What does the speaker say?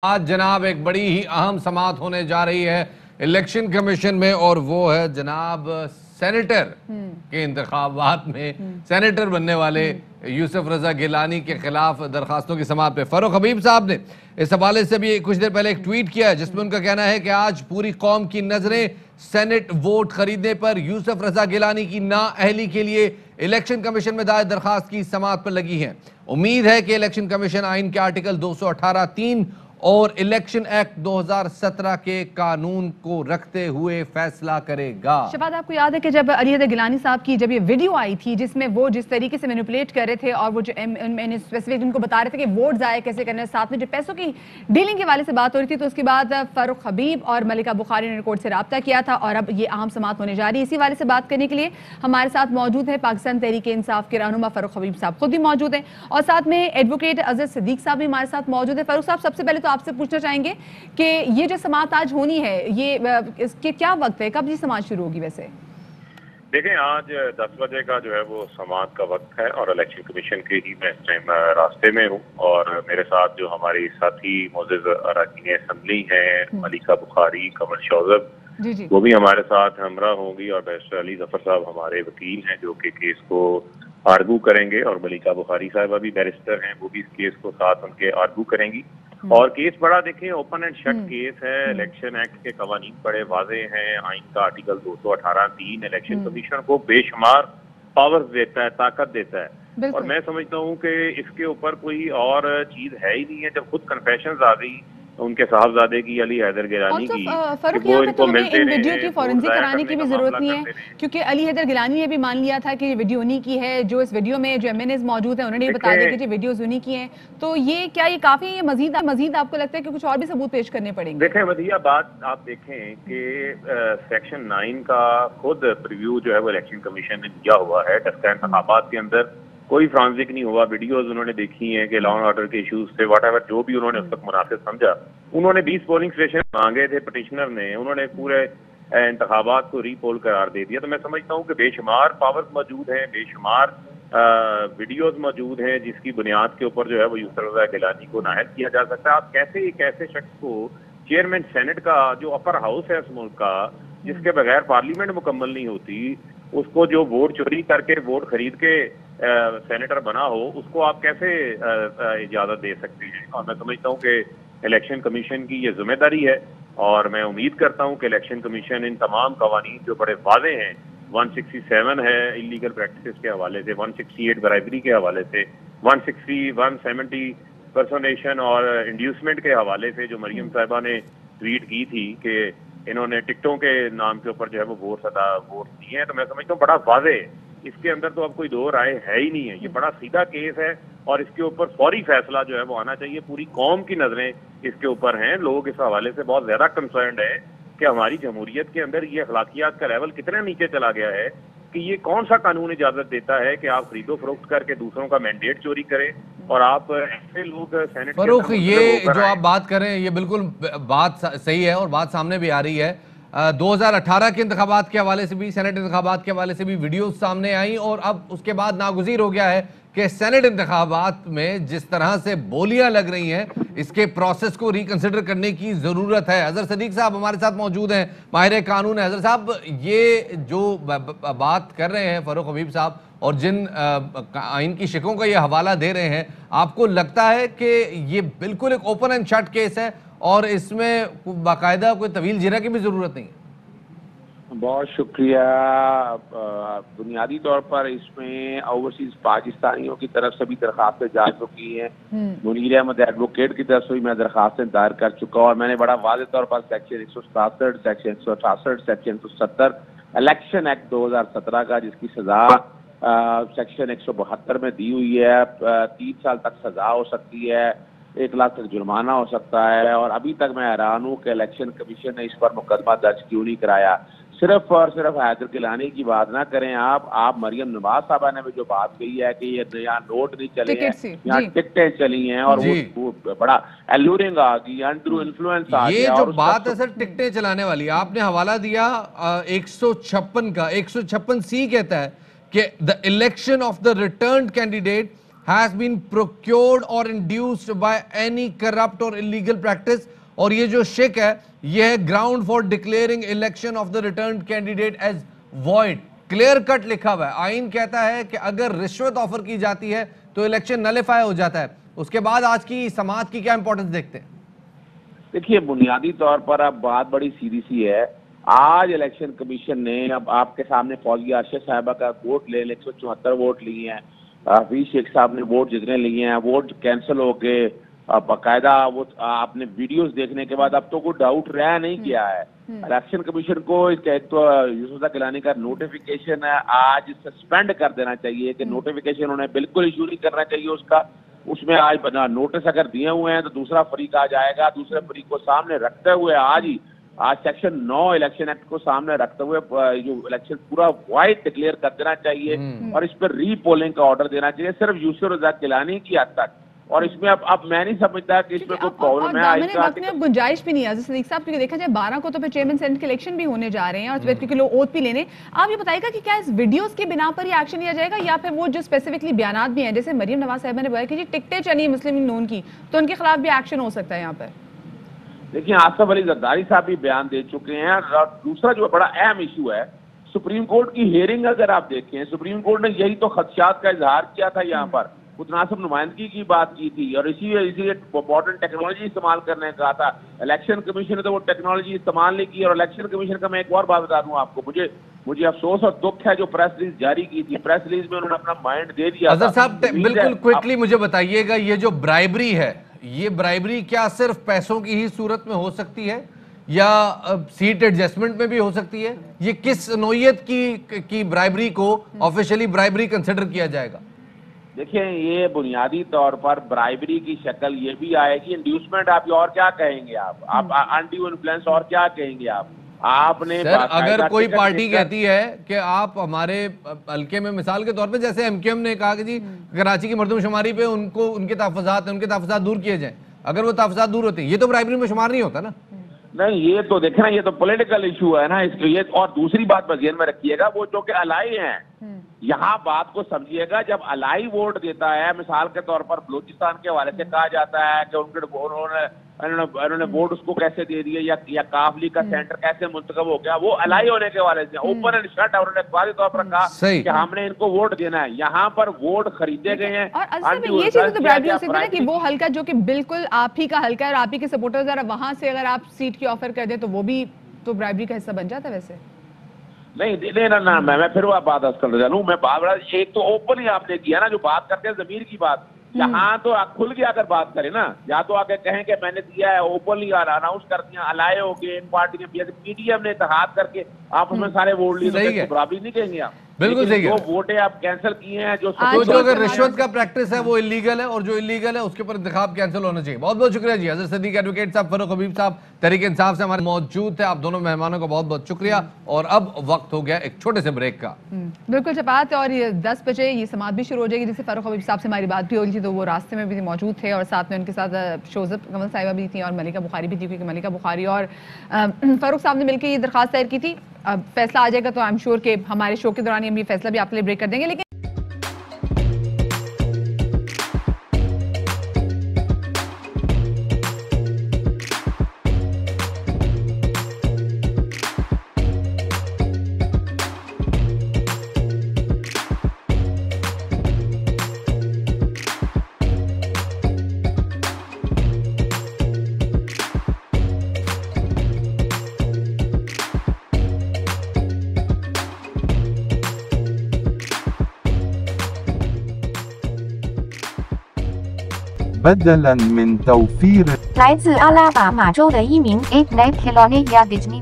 آج جناب ایک بڑی ہی اہم سماعت ہونے جا رہی ہے الیکشن کمیشن میں، اور وہ ہے جناب سینیٹر کے انتخابات میں سینیٹر بننے والے یوسف رضا گیلانی کے خلاف درخواستوں کی سماعت پہ فاروق حبیب صاحب نے اس حوالے سے بھی کچھ دیر پہلے ایک ٹویٹ کیا ہے جس میں ان کا کہنا ہے کہ آج پوری قوم کی نظریں سینٹ ووٹ خریدنے پر یوسف رضا گیلانی کی نااہلی کے لیے الیکشن کمیشن میں دائر درخواست کی سماعت پر لگی ہیں۔ امید ہے کہ الیکشن کمیشن آئین کے آرٹیکل 218(3) اور الیکشن ایکٹ 2017 کے قانون کو رکھتے ہوئے فیصلہ کرے گا۔ شفاعت، آپ کو یاد ہے کہ جب علی حیدر گیلانی صاحب کی جب یہ ویڈیو آئی تھی جس میں وہ جس طریقے سے مینیپولیٹ کر رہے تھے اور وہ جو اسپیسیفک ان کو بتا رہے تھے کہ ووٹ ضائع کیسے کرنے، ساتھ میں جو پیسوں کی ڈیلنگ کے حوالے سے بات ہو رہی تھی، تو اس کے بعد فاروق حبیب اور ملکہ بخاری نے کورٹ سے رابطہ کیا تھا اور اب یہ اہم سماعت ہونے جا رہی ہے۔ اسی حوالے سے بات کرنے کے لیے ہمارے ساتھ موجود ہے پاکستان تحریک انصاف کے رہنما فاروق حبیب صاحب خود بھی موجود ہیں، اور ساتھ میں ایڈوکیٹ اظہر صدیق صاحب بھی ہمارے ساتھ موجود ہیں۔ فاروق صاحب، سب سے پہلے تو آپ سے پوچھنا چاہیں گے کہ یہ جو سماعت آج ہونی ہے، یہ اس کے کیا وقت ہے، کب یہ سماعت شروع ہوگی؟ ویسے دیکھیں، آج 10 بجے کا جو ہے وہ سماعت کا وقت ہے اور الیکشن کمیشن کے ہی میں اس ٹائم راستے میں ہوں، اور میرے ساتھ جو ہماری ساتھی معزز اراکین اسمبلی ہیں ملکہ بخاری، قمر شوذب، وہ بھی ہمارے ساتھ ہمراہ ہوں گی، اور بیرسٹر علی ظفر صاحب ہمارے وکیل ہیں جو کہ کیس کو آرگو کریں گے، اور ملکہ بخاری صاحبہ بھی بیرسٹر ہیں، وہ بھی اس کیس کو ساتھ ان کے آرگو کریں گی۔ اور کیس بڑا دیکھیں اوپن اینڈ شٹ کیس ہے۔ الیکشن ایکٹ کے قوانین بڑے واضح ہیں، آئین کا آرٹیکل 218(3) الیکشن کمیشن کو بے شمار پاورز دیتا ہے، طاقت دیتا ہے، اور میں سمجھتا ہوں کہ اس کے اوپر کوئی اور چیز ہے ہی نہیں ہے۔ جب خود کنفیشنز آ گئی ان کے صاحبزادے کی، علی حیدر گیلانی کی، فاروق یہاں پہ تو ہمیں ان ویڈیو کی فورنزک کرانے کی بھی ضرورت نہیں ہے، کیونکہ علی حیدر گیلانی نے بھی مان لیا تھا کہ یہ ویڈیو انہی کی ہے۔ جو اس ویڈیو میں جو MNAs موجود ہیں انہوں نے بھی بتا دیا کہ یہ ویڈیوز انہی کی ہیں، تو یہ کیا یہ کافی ہے؟ مزید آپ کو لگتا ہے کہ کچھ اور بھی ثبوت پیش کرنے پڑیں گے؟ دیکھیں ودیعہ، بات آپ دیکھیں کہ سیکشن 9 کا خود پریویو جو ہے وہ الیکشن کمیشن نے دیا ہوا ہے۔ ٹسکا انتخابات کے اندر کوئی فرانزک نہیں ہوا، ویڈیوز انہوں نے دیکھی ہیں کہ لا اینڈ آرڈر کے ایشوز سے واٹ ایور جو بھی انہوں نے اس وقت مناسب سمجھا، انہوں نے 20 پولنگ اسٹیشن مانگے تھے پٹیشنر نے، انہوں نے پورے انتخابات کو ری پول قرار دے دیا۔ تو میں سمجھتا ہوں کہ بے شمار پاورز موجود ہیں، بے شمار ویڈیوز موجود ہیں جس کی بنیاد کے اوپر جو ہے وہ یوسف رضا گیلانی کو نااہل کیا جا سکتا ہے۔ آپ کیسے ایک ایسے شخص کو چیئرمین سینٹ کا، جو اپر ہاؤس ہے اس ملک کا، جس کے بغیر پارلیمنٹ مکمل نہیں ہوتی، اس کو جو ووٹ چوری کر کے ووٹ خرید کے سینیٹر بنا ہو، اس کو آپ کیسے اجازت دے سکتے ہیں؟ اور میں سمجھتا ہوں کہ الیکشن کمیشن کی یہ ذمہ داری ہے، اور میں امید کرتا ہوں کہ الیکشن کمیشن ان تمام قوانین جو بڑے واضح ہیں، 167 ہے انلیگل پریکٹسز کے حوالے سے، 168 برائبری کے حوالے سے، 160 170 پرسونیشن اور انڈیوسمنٹ کے حوالے سے جو مریم صاحبہ نے ٹویٹ کی تھی کہ انہوں نے ٹکٹوں کے نام کے اوپر جو ہے وہ ووٹ دیے ہیں، تو میں سمجھتا ہوں بڑا واضح ہے۔ اس کے اندر تو اب کوئی دو رائے ہے ہی نہیں ہے، یہ بڑا سیدھا کیس ہے، اور اس کے اوپر فوری فیصلہ جو ہے وہ آنا چاہیے۔ پوری قوم کی نظریں اس کے اوپر ہیں، لوگ اس حوالے سے بہت زیادہ کنسرنڈ ہے کہ ہماری جمہوریت کے اندر یہ اخلاقیات کا لیول کتنے نیچے چلا گیا ہے کہ یہ کون سا قانون اجازت دیتا ہے کہ آپ خرید و فروخت کر کے دوسروں کا مینڈیٹ چوری کریں، اور آپ ایسے لوگ سینٹ کے فاروق، یہ جو آپ بات کر رہے ہیں یہ بالکل بات صحیح ہے اور بات سامنے بھی آ رہی ہے۔ 2018 کے انتخابات کے حوالے سے بھی، سینٹ انتخابات کے حوالے سے بھی ویڈیوز سامنے آئیں، اور اب اس کے بعد ناگزیر ہو گیا ہے کہ سینٹ انتخابات میں جس طرح سے بولیاں لگ رہی ہیں اس کے پروسیس کو ریکنسیڈر کرنے کی ضرورت ہے۔ اظہر صدیق صاحب ہمارے ساتھ موجود ہیں، ماہر قانون ہیں۔ اظہر صاحب، یہ جو بات کر رہے ہیں فاروق حبیب صاحب اور جن آئین کی شکوں کا یہ حوالہ دے رہے ہیں، آپ کو لگتا ہے کہ یہ بالکل ایک اوپن اینڈ شٹ کیس ہے اور اس میں باقاعدہ کوئی طویل جرہ کی بھی ضرورت نہیں؟ بہت شکریہ۔ بنیادی طور پر اس میں اوورسیز پاکستانیوں کی طرف سے بھی درخواستیں جا چکی ہیں، منیر احمد ایڈوکیٹ کی طرف سے بھی میں درخواستیں دائر کر چکا ہوں، اور میں نے بڑا واضح طور پر section 167، section 168، section 170 election act 2017 کا، جس کی سزا سیکشن 172 میں دی ہوئی ہے، 3 سال تک سزا ہو سکتی ہے، 1 لاکھ تک جرمانہ ہو سکتا ہے، اور ابھی تک میں حیران ہوں کہ الیکشن کمیشن نے اس پر مقدمہ درج کیوں نہیں کرایا۔ صرف اور صرف حیدر گیلانی کی بات نہ کریں آپ مریم نواز صاحبہ نے بھی جو بات کہی ہے کہ یہ یہاں نوٹ نہیں چلے ہیں، یہاں ٹکٹیں چلی ہیں، اور وہ بڑا ایلورنگ آ گئی، انڈرو انفلوئنس آ گیا۔ یہ جو بات ہے سر ٹکٹیں چلانے والی، آپ نے حوالہ دیا 156 کا، 156C کہتا ہے کہ the election of the returned candidate has been procured or induced by any corrupt or illegal practice. اور یہ جو شک ہے یہ ہے ground for declaring election of the returned candidate as void. Clear cut لکھا ہوا ہے. آئین کہتا ہے کہ اگر رشوت آفر کی جاتی ہے تو الیکشن نلیفائی ہو جاتا ہے. اس کے بعد آج کی سماعت کی کیا امپورٹنس دیکھتے ہیں؟ دیکھیے بنیادی طور پر اب بات بڑی سیدھی سی ہے. آج الیکشن کمیشن نے اب آپ کے سامنے فوزیہ ارشد صاحبہ کا ووٹ لے 174 ووٹ لیے ہیں. حفیظ شیخ صاحب نے ووٹ جتنے لیے ہیں ووٹ کینسل ہو کے باقاعدہ وہ آپ نے ویڈیوز دیکھنے کے بعد اب تو کوئی ڈاؤٹ رہ نہیں کیا ہے. الیکشن کمیشن کو اس کا ایک تو یوسف رضا گیلانی کا نوٹیفیکیشن آج سسپینڈ کر دینا چاہیے کہ نوٹیفیکیشن انہیں بالکل ایشو نہیں کرنا چاہیے اس کا. اس میں آج نوٹس اگر دیے ہوئے ہیں تو دوسرا فریق آ جائے گا, دوسرے فریق کو سامنے رکھتے ہوئے آج سیکشن 9 الیکشن ایکٹ کو سامنے رکھتے ہوئے جو الیکشن پورا وائڈ ڈکلیئر کر دینا چاہیے اور اس پر ری پولنگ کا آرڈر دینا چاہیے صرف یوسف رضا گیلانی کی حد تک. اور اس میں اب میں نہیں سمجھتا کہ اس میں کوئی پرابلم ہے. وقت میں گنجائش بھی نہیں ہے صدیق صاحب, کیونکہ دیکھا جائے 12 کو تو پھر چیئرمین سینٹ کے الیکشن بھی ہونے جا رہے ہیں اور کیونکہ لوگ اوتھ بھی لینے. آپ یہ بتائیے گا کہ کیا اس ویڈیوز کے بنا پر یہ ایکشن لیا جائے گا یا پھر وہ جو اسپیسیفکلی بیانات بھی ہیں جیسے مریم نواز صاحبہ نے بتایا کہ جی ٹکٹیں چلی مسلم نون کی تو ان کے خلاف بھی ایکشن ہو سکتا ہے یہاں پر؟ دیکھیں آصف علی زرداری صاحب بھی بیان دے چکے ہیں. اور دوسرا جو بڑا اہم ایشو ہے سپریم کورٹ کی ہیئرنگ اگر آپ دیکھیں سپریم کورٹ نے یہی تو خدشات کا اظہار کیا تھا یہاں پر, متناسب نمائندگی کی بات کی تھی اور اسی ماڈرن ٹیکنالوجی استعمال کرنے کا تھا. الیکشن کمیشن نے تو وہ ٹیکنالوجی استعمال نہیں کی. اور الیکشن کمیشن کا میں ایک اور بات بتا دوں آپ کو, مجھے افسوس اور دکھ ہے جو پریس ریلیز جاری کی تھی, پریس ریلیز میں انہوں نے اپنا مائنڈ دے دیا. اظہر صاحب بالکل کوئکلی مجھے بتائیے گا یہ جو برائبری ہے یہ برائبری کیا صرف پیسوں کی ہی صورت میں ہو سکتی ہے یا سیٹ ایڈجسٹمنٹ میں بھی ہو سکتی ہے؟ یہ کس نوعیت کی برائبری کو آفیشلی برائبری کنسیڈر کیا جائے گا؟ دیکھیں یہ بنیادی طور پر برائبری کی شکل یہ بھی آئے گی, انڈیوسمنٹ آپ اور کیا کہیں گے, آپ انڈیو انفلوئنس اور کیا کہیں گے آپ نے سر اگر کوئی پارٹی کہتی ہے کہ آپ ہمارے حلقے میں مثال کے طور پہ جیسے ایم کیو ایم نے کہا کہ جی کراچی کی مردم شماری پہ ان کے تحفظات دور کیے جائیں, اگر وہ تحفظات دور ہوتے ہیں یہ تو برائبری میں شمار نہیں ہوتا نا. نہیں یہ تو دیکھیں نا یہ تو پولیٹیکل ایشو ہے نا اس کے. اور دوسری بات ذہن میں رکھیے گا وہ جو کہ الائی ہیں یہاں بات کو سمجھیے گا, جب الائی ووٹ دیتا ہے مثال کے طور پر بلوچستان کے حوالے سے کہا جاتا ہے کہ انہوں نے ووٹ اس کو کیسے دے دیے یا کافلی کا سینٹر کیسے منتخب ہو گیا, وہ الائی ہونے کے حوالے سے اوپن اینڈ شٹ انہوں نے واضح طور پر کہا کہ ہم نے ان کو ووٹ دینا ہے. یہاں پر ووٹ خریدے گئے ہیں. اور یہ چیز تو برائبری ہو سکتی ہے کہ وہ حلقہ جو کہ بالکل آپ ہی کا حلقہ ہے اور آپ ہی کے سپورٹرز ہیں وہاں سے اگر آپ سیٹ کی آفر کر دیں تو وہ بھی تو برائبری کا حصہ بن جاتا ہے ویسے. نہیں نا میں پھر وہ بات کر رہا ہوں. میں بات ایک تو اوپن ہی آپ نے کیا نا جو بات کرتے ہیں ضمیر کی بات, یہاں تو کھل کے اگر بات کریں نا یا تو آگے کہیں کہ میں نے دیا ہے اوپنلی اناؤنس کر دیا الائے ہو کے ایک پارٹی نے پی ڈی ایم نے اتحاد کر کے آپ اس میں سارے ووٹ لیے تو برابری نہیں کہیں گے آپ. بالکل صحیح ہے. جو ووٹیں آپ کینسل کیے ہیں جو اگر رشوت کا پریکٹس ہے وہ اللیگل ہے اور جو اللیگل ہے اس کے اوپر انتخاب کینسل ہونا چاہیے. بہت بہت شکریہ جی. حضرت صدیق ایڈوکیٹ صاحب, فاروق حبیب صاحب تحریک انصاف سے ہمارے موجود تھے. آپ دونوں مہمانوں کا بہت بہت شکریہ. اور اب وقت ہو گیا ایک چھوٹے سے بریک کا. بالکل چپات, اور 10 بجے یہ سماعت بھی شروع ہو جائے گی. جس سے فاروق حبیب صاحب سے ہماری بات بھی ہو رہی تھی تو وہ راستے میں بھی موجود تھے اور ساتھ میں ان کے ساتھ شوزب کمل صاحبہ بھی تھیں اور ملکہ بخاری بھی تھی, کیونکہ ملکہ بخاری اور فاروق صاحب نے مل کے یہ درخواست دائر کی تھی. اب فیصلہ آ جائے گا تو آئی ایم شیور کہ ہمارے شو کے دوران ہم یہ فیصلہ بھی آپ کے لیے بریک کر دیں گے. لیکن بدلاً من توفير 来自阿拉巴马州的一名 8-9 Kelonia Disney